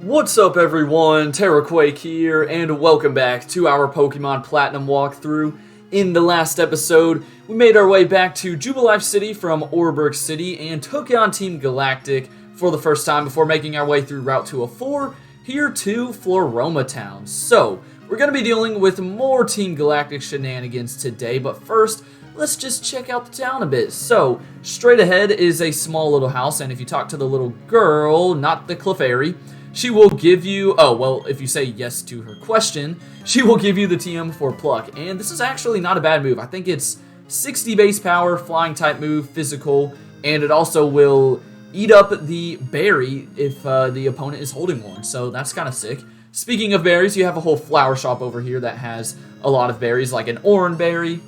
What's up everyone, TerraQuake here, and welcome back to our Pokemon Platinum walkthrough. In the last episode, we made our way back to Jubilife City from Oreburgh City and took on Team Galactic for the first time before making our way through Route 204 here to Floroma Town. So, we're going to be dealing with more Team Galactic shenanigans today, but first, let's just check out the town a bit. So, straight ahead is a small little house, and if you talk to the little girl, not the Clefairy, she will give you, if you say yes to her question, she will give you the TM for Pluck. And this is actually not a bad move. I think it's 60 base power, flying type move, physical, and it also will eat up the berry if the opponent is holding one. So that's kind of sick. Speaking of berries, you have a whole flower shop over here that has a lot of berries, like an orange berry,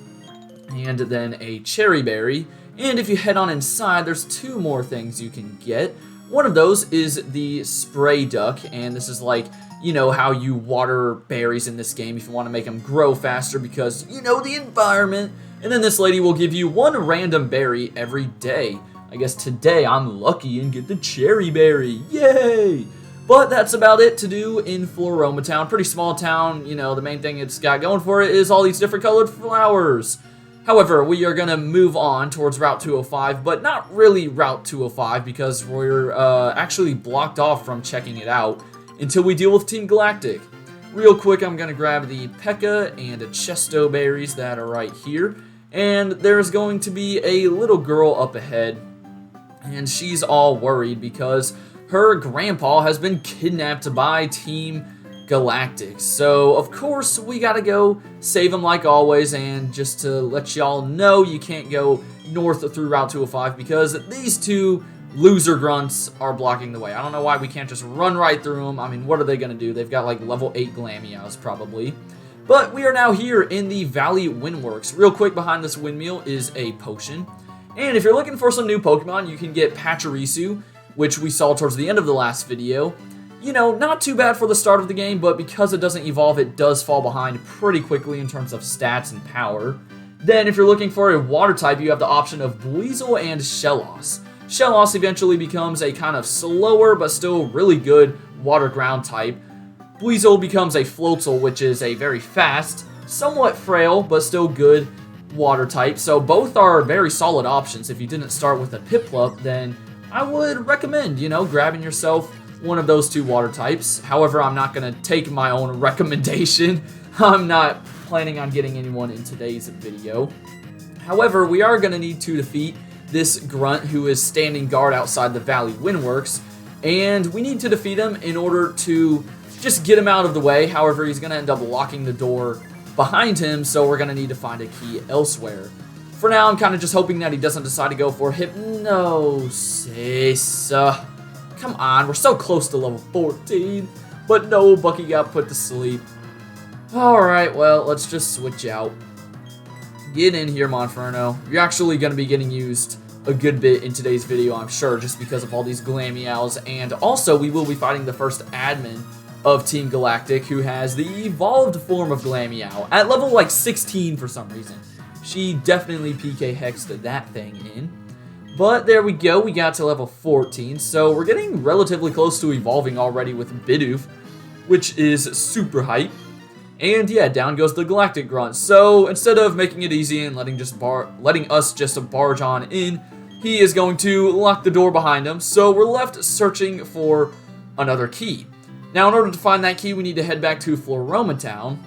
and then a cherry berry. And if you head on inside, there's two more things you can get. One of those is the spray duck, and this is like, you know, how you water berries in this game if you want to make them grow faster because, you know, the environment. And then this lady will give you one random berry every day. I guess today I'm lucky and get the cherry berry. Yay! But that's about it to do in Floroma Town. Pretty small town, you know, the main thing it's got going for it is all these different colored flowers. However, we are going to move on towards Route 205, but not really Route 205 because we're actually blocked off from checking it out until we deal with Team Galactic. Real quick, I'm going to grab the P.E.K.K.A and the Chesto berries that are right here. And there's going to be a little girl up ahead, and she's all worried because her grandpa has been kidnapped by Team Galactic. So, of course, we gotta go save him like always, and just to let y'all know, you can't go north through Route 205 because these two loser grunts are blocking the way. I don't know why we can't just run right through them. I mean, what are they gonna do? They've got like level 8 Glameows probably. But we are now here in the Valley Windworks. Real quick, behind this windmill is a potion. And if you're looking for some new Pokemon, you can get Pachirisu, which we saw towards the end of the last video. You know, not too bad for the start of the game, but because it doesn't evolve, it does fall behind pretty quickly in terms of stats and power. Then, if you're looking for a water type, you have the option of Buizel and Shellos. Shellos eventually becomes a kind of slower, but still really good water ground type. Buizel becomes a Floatzel, which is a very fast, somewhat frail, but still good water type. So both are very solid options. If you didn't start with a Piplup, then I would recommend, you know, grabbing yourself one of those two water types. However, I'm not going to take my own recommendation. I'm not planning on getting anyone in today's video. However, we are going to need to defeat this grunt who is standing guard outside the Valley Windworks, and we need to defeat him in order to just get him out of the way. However, he's going to end up locking the door behind him, so we're going to need to find a key elsewhere. For now, I'm kind of just hoping that he doesn't decide to go for Hypnosis. Come on, we're so close to level 14. But no, Bucky got put to sleep. Alright, well, let's just switch out. Get in here, Monferno. You're actually going to be getting used a good bit in today's video, I'm sure, just because of all these Glameows. And also, we will be fighting the first admin of Team Galactic, who has the evolved form of Glameow at level, like, 16 for some reason. She definitely PK hexed that thing in. But there we go, we got to level 14, so we're getting relatively close to evolving already with Bidoof, which is super hype. And yeah, down goes the Galactic Grunt. So instead of making it easy and letting us just barge on in, he is going to lock the door behind him, so we're left searching for another key. Now in order to find that key, we need to head back to Floroma Town.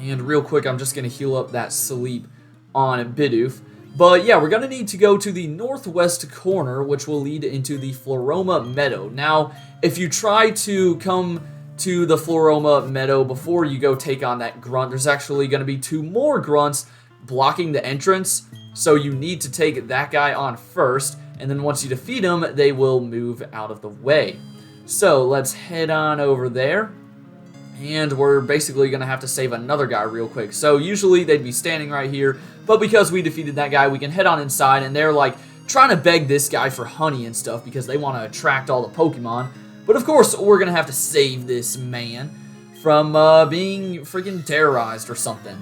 And real quick, I'm just going to heal up that sleep on Bidoof. But yeah, we're going to need to go to the northwest corner, which will lead into the Floroma Meadow. Now, if you try to come to the Floroma Meadow before you go take on that grunt, there's actually going to be two more grunts blocking the entrance. So you need to take that guy on first, and then once you defeat him, they will move out of the way. So let's head on over there. And we're basically going to have to save another guy real quick. So usually they'd be standing right here, but because we defeated that guy, we can head on inside, and they're like trying to beg this guy for honey and stuff because they want to attract all the Pokemon. But of course, we're going to have to save this man from being freaking terrorized or something.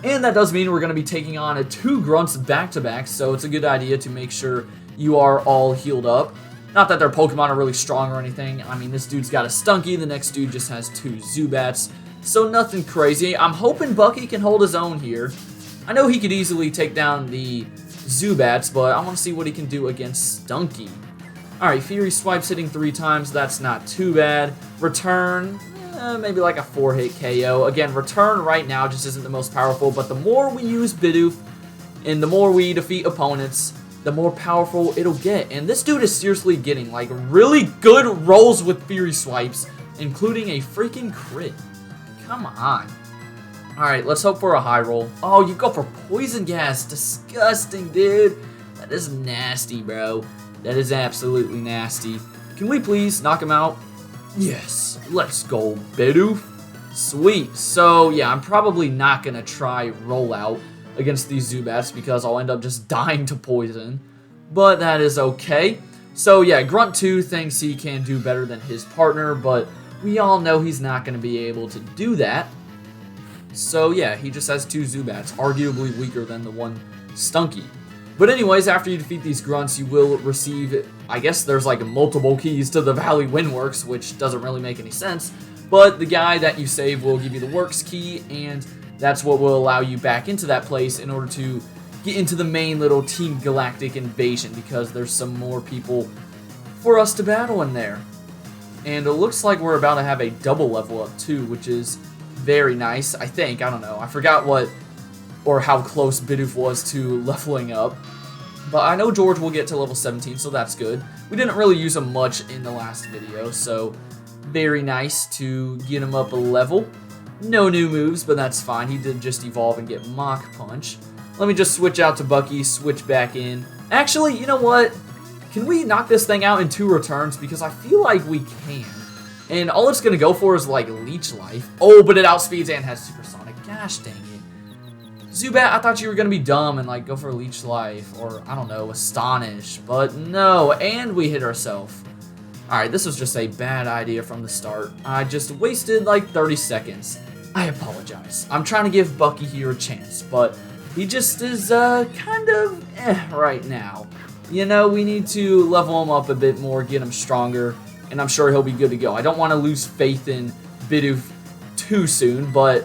And that does mean we're going to be taking on two grunts back-to-back, so it's a good idea to make sure you are all healed up. Not that their Pokemon are really strong or anything. I mean, this dude's got a Stunky, the next dude just has 2 Zubats, so nothing crazy. I'm hoping Bucky can hold his own here. I know he could easily take down the Zubats, but I want to see what he can do against Stunky. Alright, Fury Swipes hitting 3 times, that's not too bad. Return, maybe like a 4-hit KO. Again, Return right now just isn't the most powerful, but the more we use Bidoof, and the more we defeat opponents, the more powerful it'll get. And this dude is seriously getting, like, really good rolls with Fury Swipes, including a freaking crit. Come on. Alright, let's hope for a high roll. Oh, you go for Poison Gas. Disgusting, dude. That is nasty, bro. That is absolutely nasty. Can we please knock him out? Yes. Let's go, Bidoof. Sweet. So, yeah, I'm probably not going to try Rollout against these Zubats because I'll end up just dying to poison, but that is okay. So yeah, Grunt 2 thinks he can do better than his partner, but we all know he's not going to be able to do that. So yeah, he just has 2 Zubats, arguably weaker than the one Stunky. But anyways, after you defeat these Grunts, you will receive, I guess there's like multiple keys to the Valley Windworks, which doesn't really make any sense, but the guy that you save will give you the Works key, and that's what will allow you back into that place in order to get into the main little Team Galactic invasion, because there's some more people for us to battle in there. And it looks like we're about to have a double level up too, which is very nice, I think. I don't know. I forgot what or how close Bidoof was to leveling up. But I know George will get to level 17, so that's good. We didn't really use him much in the last video, so very nice to get him up a level. No new moves, but that's fine. He did just evolve and get Mach Punch. Let me just switch out to Bucky, switch back in. Actually, you know what? Can we knock this thing out in 2 returns? Because I feel like we can. And all it's going to go for is, like, Leech Life. Oh, but it outspeeds and has Supersonic. Gosh dang it. Zubat, I thought you were going to be dumb and, like, go for Leech Life. Or, I don't know, Astonish. But no, and we hit ourselves. Alright, this was just a bad idea from the start. I just wasted, like, 30 seconds. I apologize. I'm trying to give Bucky here a chance, but he just is kind of right now. You know, we need to level him up a bit more, get him stronger, and I'm sure he'll be good to go. I don't want to lose faith in Bidoof too soon, but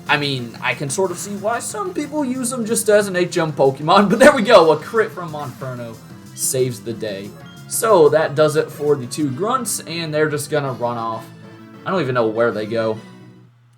I mean, I can sort of see why some people use him just as an HM Pokemon, but there we go. A crit from Monferno saves the day. So that does it for the 2 Grunts, and they're just gonna run off. I don't even know where they go.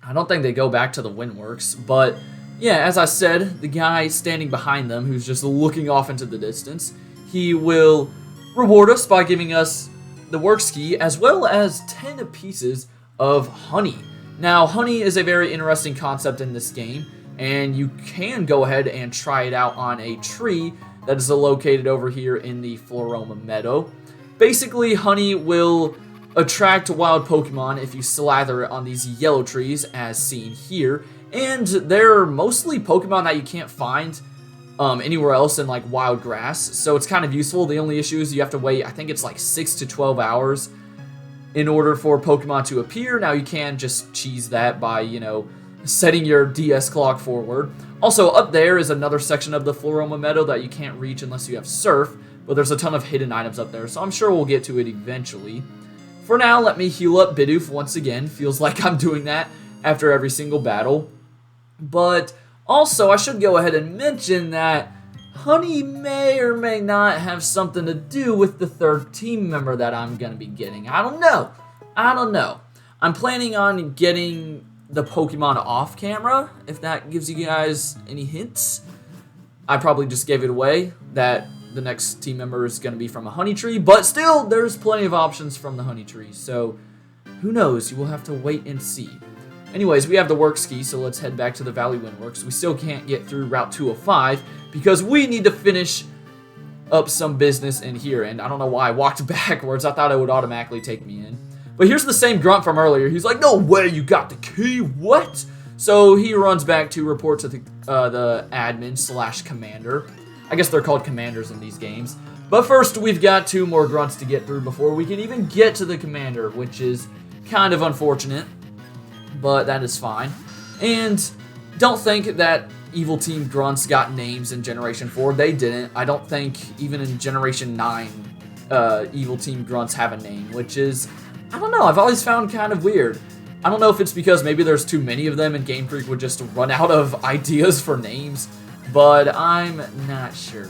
I don't think they go back to the Windworks, but yeah, as I said, the guy standing behind them, who's just looking off into the distance, he will reward us by giving us the Works key, as well as 10 pieces of honey. Now, honey is a very interesting concept in this game, and you can go ahead and try it out on a tree that is located over here in the Floroma Meadow. Basically, honey will attract wild Pokemon if you slather it on these yellow trees, as seen here. And they're mostly Pokemon that you can't find anywhere else in, like, wild grass. So it's kind of useful. The only issue is you have to wait, I think it's like 6 to 12 hours in order for Pokemon to appear. Now, you can just cheese that by, you know, setting your DS clock forward. Also, up there is another section of the Floroma Meadow that you can't reach unless you have Surf, but there's a ton of hidden items up there, so I'm sure we'll get to it eventually. For now, let me heal up Bidoof once again. Feels like I'm doing that after every single battle. But also, I should go ahead and mention that honey may or may not have something to do with the 3rd team member that I'm going to be getting. I don't know. I'm planning on getting the Pokemon off camera, if that gives you guys any hints. I probably just gave it away that the next team member is going to be from a honey tree, but still, there's plenty of options from the honey tree, so who knows? You will have to wait and see. Anyways, we have the Works key, so let's head back to the Valley Windworks. We still can't get through Route 205 because we need to finish up some business in here, and I don't know why I walked backwards. I thought it would automatically take me in. But here's the same Grunt from earlier. He's like, no way, you got the key, what? So he runs back to report to the admin / commander. I guess they're called commanders in these games. But first, we've got 2 more Grunts to get through before we can even get to the commander, which is kind of unfortunate, but that is fine. And don't think that Evil Team Grunts got names in Generation 4. They didn't. I don't think even in Generation 9 evil team grunts have a name, which is, I don't know, I've always found kind of weird. I don't know if it's because maybe there's too many of them and Game Freak would just run out of ideas for names, but I'm not sure.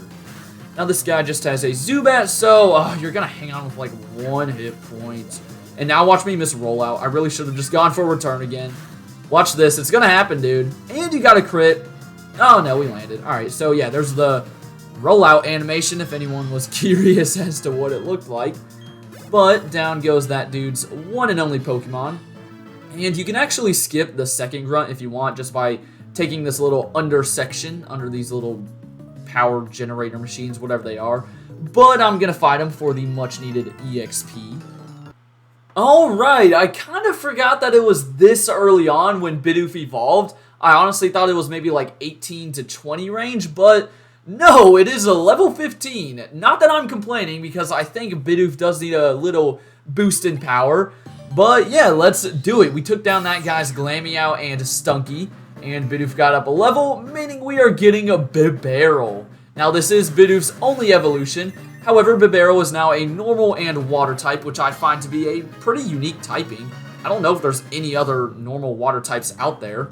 Now this guy just has a Zubat, so you're gonna hang on with like 1 hit point. And now watch me miss rollout. I really should have just gone for a return again. Watch this, it's gonna happen, dude. And you got a crit. Oh no, we landed. Alright, so yeah, there's the rollout animation if anyone was curious as to what it looked like. But down goes that dude's one and only Pokemon. And you can actually skip the second grunt if you want, just by taking this little under section, under these little power generator machines, whatever they are. But I'm going to fight him for the much needed EXP. Alright, I kind of forgot that it was this early on when Bidoof evolved. I honestly thought it was maybe like 18 to 20 range, but no, it is a level 15. Not that I'm complaining, because I think Bidoof does need a little boost in power. But yeah, let's do it. We took down that guy's Glameow and Stunky, and Bidoof got up a level, meaning we are getting a Bibarel. Now this is Bidoof's only evolution. However, Bibarel is now a normal and water type, which I find to be a pretty unique typing. I don't know if there's any other normal water types out there,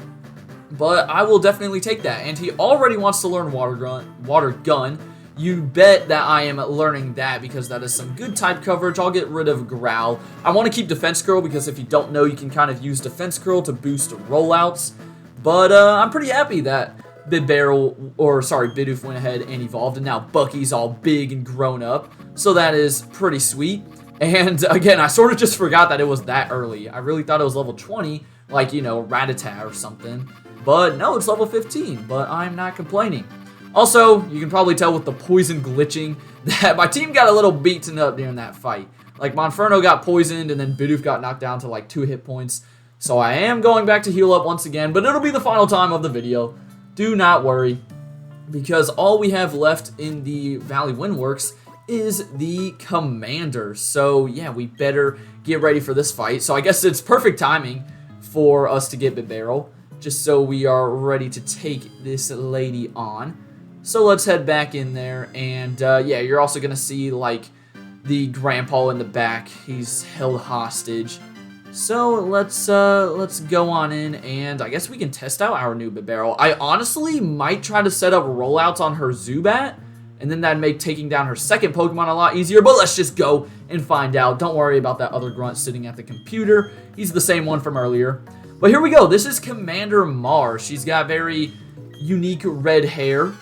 but I will definitely take that. And he already wants to learn Water Gun. You bet that I am learning that because that is some good type coverage. I'll get rid of Growl. I want to keep Defense Curl because if you don't know, you can kind of use Defense Curl to boost rollouts. But I'm pretty happy that Bidoof went ahead and evolved, and now Bucky's all big and grown up. So that is pretty sweet. And again, I sort of just forgot that it was that early. I really thought it was level 20, like, you know, Rattata or something. But no, it's level 15, but I'm not complaining. Also, you can probably tell with the poison glitching that my team got a little beaten up during that fight. Like, Monferno got poisoned, and then Bidoof got knocked down to like 2 hit points. So I am going back to heal up once again, but it'll be the final time of the video. Do not worry, because all we have left in the Valley Windworks is the Commander. So yeah, we better get ready for this fight. So I guess it's perfect timing for us to get Bibarel, just so we are ready to take this lady on. So let's head back in there, and yeah, you're also gonna see like the grandpa in the back. He's held hostage. So let's go on in, and I guess we can test out our new Bibarel. I honestly might try to set up rollouts on her Zubat, and then that'd make taking down her second Pokemon a lot easier, but let's just go and find out. Don't worry about that other grunt sitting at the computer. He's the same one from earlier. But here we go. This is Commander Mars. She's got very unique red hair,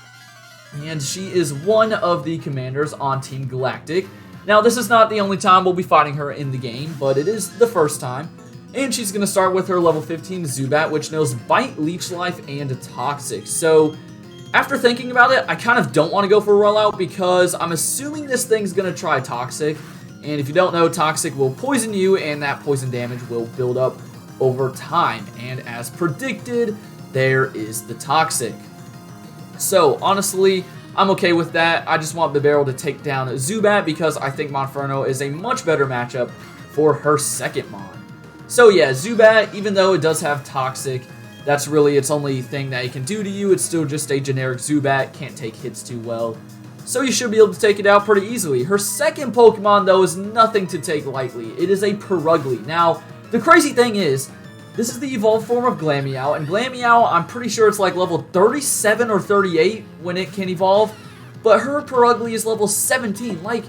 and she is one of the commanders on Team Galactic. Now, this is not the only time we'll be fighting her in the game, but it is the first time. And she's going to start with her level 15 Zubat, which knows Bite, Leech Life, and Toxic. So, after thinking about it, I kind of don't want to go for a rollout because I'm assuming this thing's going to try Toxic. And if you don't know, Toxic will poison you, and that poison damage will build up over time. And as predicted, there is the Toxic. So, honestly, I'm okay with that. I just want Bibarel to take down Zubat because I think Monferno is a much better matchup for her second Mon. So yeah, Zubat, even though it does have Toxic, that's really its only thing that it can do to you. It's still just a generic Zubat, can't take hits too well. So you should be able to take it out pretty easily. Her second Pokemon, though, is nothing to take lightly. It is a Purugly. Now, the crazy thing is, this is the evolved form of Glameow, and Glameow, I'm pretty sure it's like level 37 or 38 when it can evolve, but her Purugly is level 17. Like,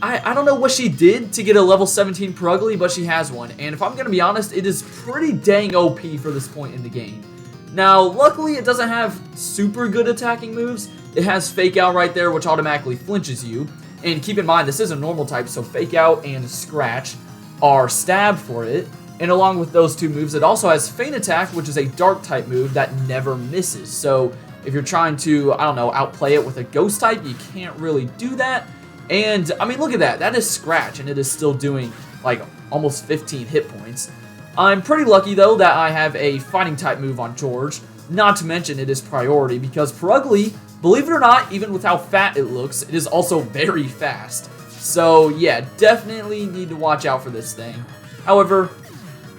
I don't know what she did to get a level 17 Purugly, but she has one, and if I'm going to be honest, it is pretty dang OP for this point in the game. Now, luckily, it doesn't have super good attacking moves. It has Fake Out right there, which automatically flinches you, and keep in mind, this is a normal type, so Fake Out and Scratch are stab for it. And along with those two moves, it also has Feint Attack, which is a dark type move that never misses. So if you're trying to, I don't know, outplay it with a ghost type, you can't really do that. And, I mean, look at that. That is Scratch, and it is still doing, like, almost 15 hit points. I'm pretty lucky, though, that I have a fighting type move on George. Not to mention it is priority, because Purugly, believe it or not, even with how fat it looks, it is also very fast. So, yeah, definitely need to watch out for this thing. However,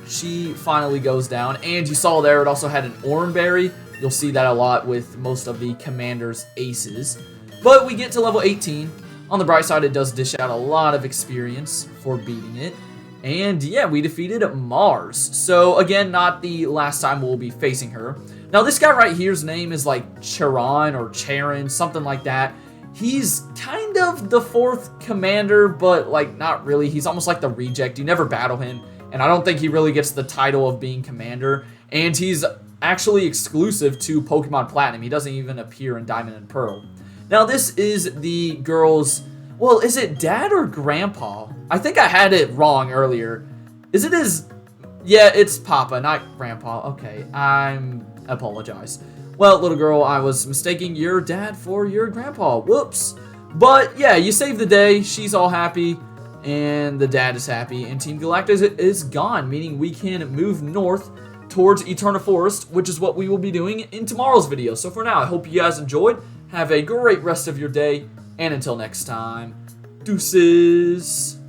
she finally goes down, and you saw there it also had an Oran Berry. You'll see that a lot with most of the Commander's aces. But we get to level 18, on the bright side, it does dish out a lot of experience for beating it. And yeah, we defeated Mars. So again, not the last time we'll be facing her. Now this guy right here's name is like Charon or Charon, something like that. He's kind of the 4th commander, but like not really. He's almost like the reject. You never battle him, and I don't think he really gets the title of being commander. And he's actually exclusive to Pokemon Platinum. He doesn't even appear in Diamond and Pearl. Now this is the girl's, well, is it dad or grandpa? I think I had it wrong earlier. Is it his? Yeah, it's Papa, not Grandpa. Okay, I apologize. Well, little girl, I was mistaking your dad for your grandpa. Whoops. But yeah, you saved the day. She's all happy, and the dad is happy, and Team Galactus is gone, meaning we can move north towards Eterna Forest, which is what we will be doing in tomorrow's video. So for now, I hope you guys enjoyed. Have a great rest of your day, and until next time, deuces.